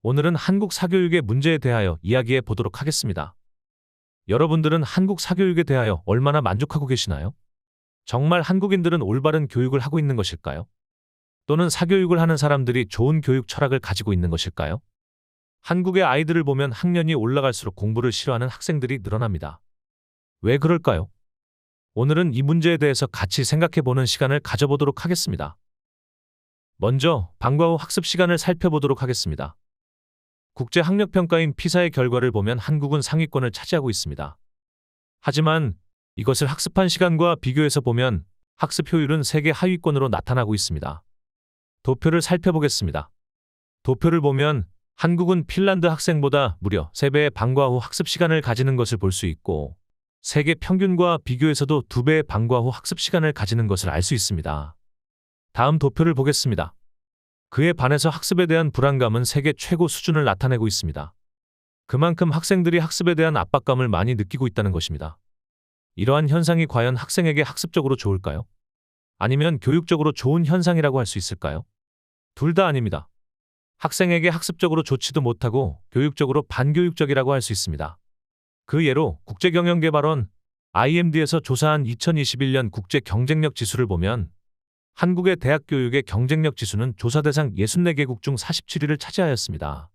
오늘은 한국 사교육의 문제에 대하여 이야기해 보도록 하겠습니다. 여러분들은 한국 사교육에 대하여 얼마나 만족하고 계시나요? 정말 한국인들은 올바른 교육을 하고 있는 것일까요? 또는 사교육을 하는 사람들이 좋은 교육 철학을 가지고 있는 것일까요? 한국의 아이들을 보면 학년이 올라갈수록 공부를 싫어하는 학생들이 늘어납니다. 왜 그럴까요? 오늘은 이 문제에 대해서 같이 생각해 보는 시간을 가져보도록 하겠습니다. 먼저 방과 후 학습 시간을 살펴보도록 하겠습니다. 국제학력평가인 피사의 결과를 보면 한국은 상위권을 차지하고 있습니다. 하지만 이것을 학습한 시간과 비교해서 보면 학습 효율은 세계 하위권으로 나타나고 있습니다. 도표를 살펴보겠습니다. 도표를 보면 한국은 핀란드 학생보다 무려 3배의 방과 후 학습 시간을 가지는 것을 볼 수 있고, 세계 평균과 비교해서도 2배의 방과 후 학습 시간을 가지는 것을 알 수 있습니다. 다음 도표를 보겠습니다. 그에 반해서 학습에 대한 불안감은 세계 최고 수준을 나타내고 있습니다. 그만큼 학생들이 학습에 대한 압박감을 많이 느끼고 있다는 것입니다. 이러한 현상이 과연 학생에게 학습적으로 좋을까요? 아니면 교육적으로 좋은 현상이라고 할 수 있을까요? 둘 다 아닙니다. 학생에게 학습적으로 좋지도 못하고 교육적으로 반교육적이라고 할 수 있습니다. 그 예로 국제경영개발원 IMD에서 조사한 2021년 국제경쟁력 지수를 보면 한국의 대학 교육의 경쟁력 지수는 조사 대상 64개국 중 47위를 차지하였습니다.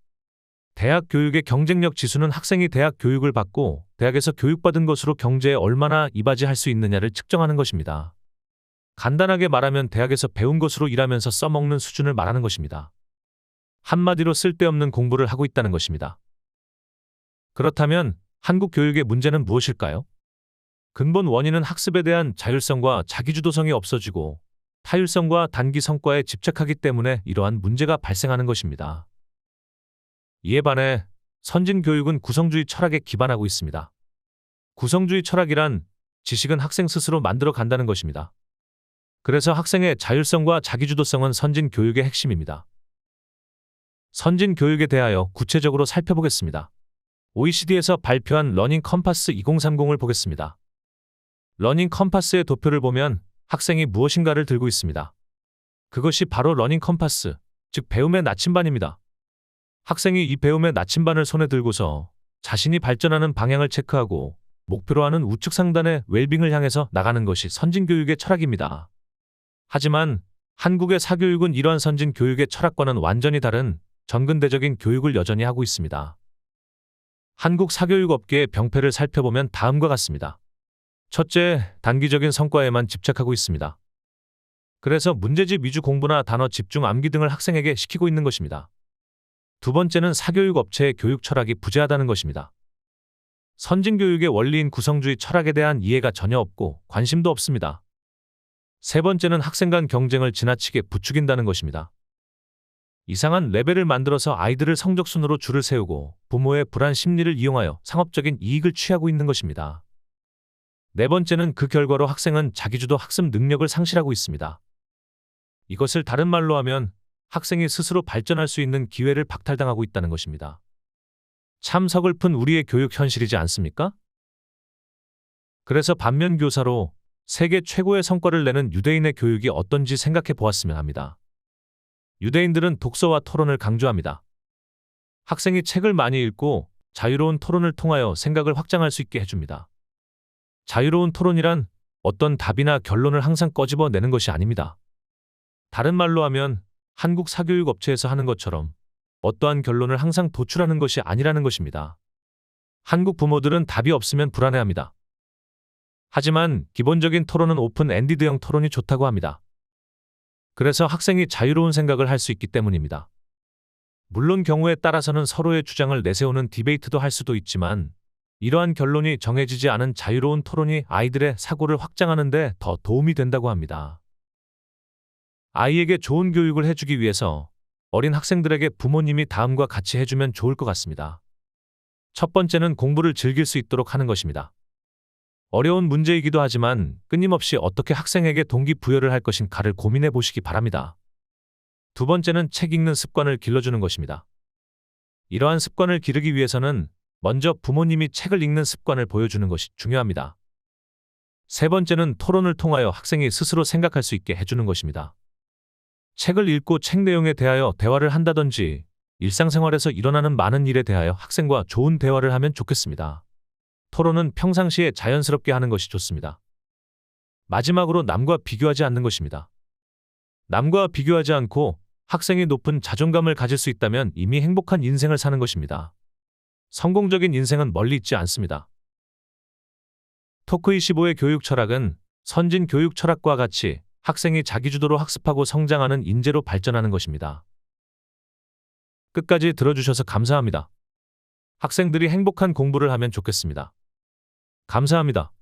대학 교육의 경쟁력 지수는 학생이 대학 교육을 받고 대학에서 교육받은 것으로 경제에 얼마나 이바지할 수 있느냐를 측정하는 것입니다. 간단하게 말하면 대학에서 배운 것으로 일하면서 써먹는 수준을 말하는 것입니다. 한마디로 쓸데없는 공부를 하고 있다는 것입니다. 그렇다면 한국 교육의 문제는 무엇일까요? 근본 원인은 학습에 대한 자율성과 자기주도성이 없어지고 타율성과 단기 성과에 집착하기 때문에 이러한 문제가 발생하는 것입니다. 이에 반해 선진 교육은 구성주의 철학에 기반하고 있습니다. 구성주의 철학이란 지식은 학생 스스로 만들어 간다는 것입니다. 그래서 학생의 자율성과 자기주도성은 선진 교육의 핵심입니다. 선진 교육에 대하여 구체적으로 살펴보겠습니다. OECD에서 발표한 러닝 컴파스 2030을 보겠습니다. 러닝 컴파스의 도표를 보면 학생이 무엇인가를 들고 있습니다. 그것이 바로 러닝 컴파스, 즉 배움의 나침반입니다. 학생이 이 배움의 나침반을 손에 들고서 자신이 발전하는 방향을 체크하고 목표로 하는 우측 상단의 웰빙을 향해서 나가는 것이 선진교육의 철학입니다. 하지만 한국의 사교육은 이러한 선진교육의 철학과는 완전히 다른 전근대적인 교육을 여전히 하고 있습니다. 한국 사교육 업계의 병폐를 살펴보면 다음과 같습니다. 첫째, 단기적인 성과에만 집착하고 있습니다. 그래서 문제집 위주 공부나 단어 집중 암기 등을 학생에게 시키고 있는 것입니다. 두 번째는 사교육 업체의 교육 철학이 부재하다는 것입니다. 선진교육의 원리인 구성주의 철학에 대한 이해가 전혀 없고 관심도 없습니다. 세 번째는 학생 간 경쟁을 지나치게 부추긴다는 것입니다. 이상한 레벨을 만들어서 아이들을 성적순으로 줄을 세우고 부모의 불안 심리를 이용하여 상업적인 이익을 취하고 있는 것입니다. 네 번째는 그 결과로 학생은 자기주도 학습 능력을 상실하고 있습니다. 이것을 다른 말로 하면 학생이 스스로 발전할 수 있는 기회를 박탈당하고 있다는 것입니다. 참 서글픈 우리의 교육 현실이지 않습니까? 그래서 반면 교사로 세계 최고의 성과를 내는 유대인의 교육이 어떤지 생각해 보았으면 합니다. 유대인들은 독서와 토론을 강조합니다. 학생이 책을 많이 읽고 자유로운 토론을 통하여 생각을 확장할 수 있게 해줍니다. 자유로운 토론이란 어떤 답이나 결론을 항상 꺼집어내는 것이 아닙니다. 다른 말로 하면 한국 사교육 업체에서 하는 것처럼 어떠한 결론을 항상 도출하는 것이 아니라는 것입니다. 한국 부모들은 답이 없으면 불안해합니다. 하지만 기본적인 토론은 오픈 엔디드형 토론이 좋다고 합니다. 그래서 학생이 자유로운 생각을 할 수 있기 때문입니다. 물론 경우에 따라서는 서로의 주장을 내세우는 디베이트도 할 수도 있지만 이러한 결론이 정해지지 않은 자유로운 토론이 아이들의 사고를 확장하는 데 더 도움이 된다고 합니다. 아이에게 좋은 교육을 해주기 위해서 어린 학생들에게 부모님이 다음과 같이 해주면 좋을 것 같습니다. 첫 번째는 공부를 즐길 수 있도록 하는 것입니다. 어려운 문제이기도 하지만 끊임없이 어떻게 학생에게 동기부여를 할 것인가를 고민해 보시기 바랍니다. 두 번째는 책 읽는 습관을 길러주는 것입니다. 이러한 습관을 기르기 위해서는 먼저 부모님이 책을 읽는 습관을 보여주는 것이 중요합니다. 세 번째는 토론을 통하여 학생이 스스로 생각할 수 있게 해주는 것입니다. 책을 읽고 책 내용에 대하여 대화를 한다든지 일상생활에서 일어나는 많은 일에 대하여 학생과 좋은 대화를 하면 좋겠습니다. 토론은 평상시에 자연스럽게 하는 것이 좋습니다. 마지막으로 남과 비교하지 않는 것입니다. 남과 비교하지 않고 학생이 높은 자존감을 가질 수 있다면 이미 행복한 인생을 사는 것입니다. 성공적인 인생은 멀리 있지 않습니다. 토크25의 교육 철학은 선진 교육 철학과 같이 학생이 자기주도로 학습하고 성장하는 인재로 발전하는 것입니다. 끝까지 들어주셔서 감사합니다. 학생들이 행복한 공부를 하면 좋겠습니다. 감사합니다.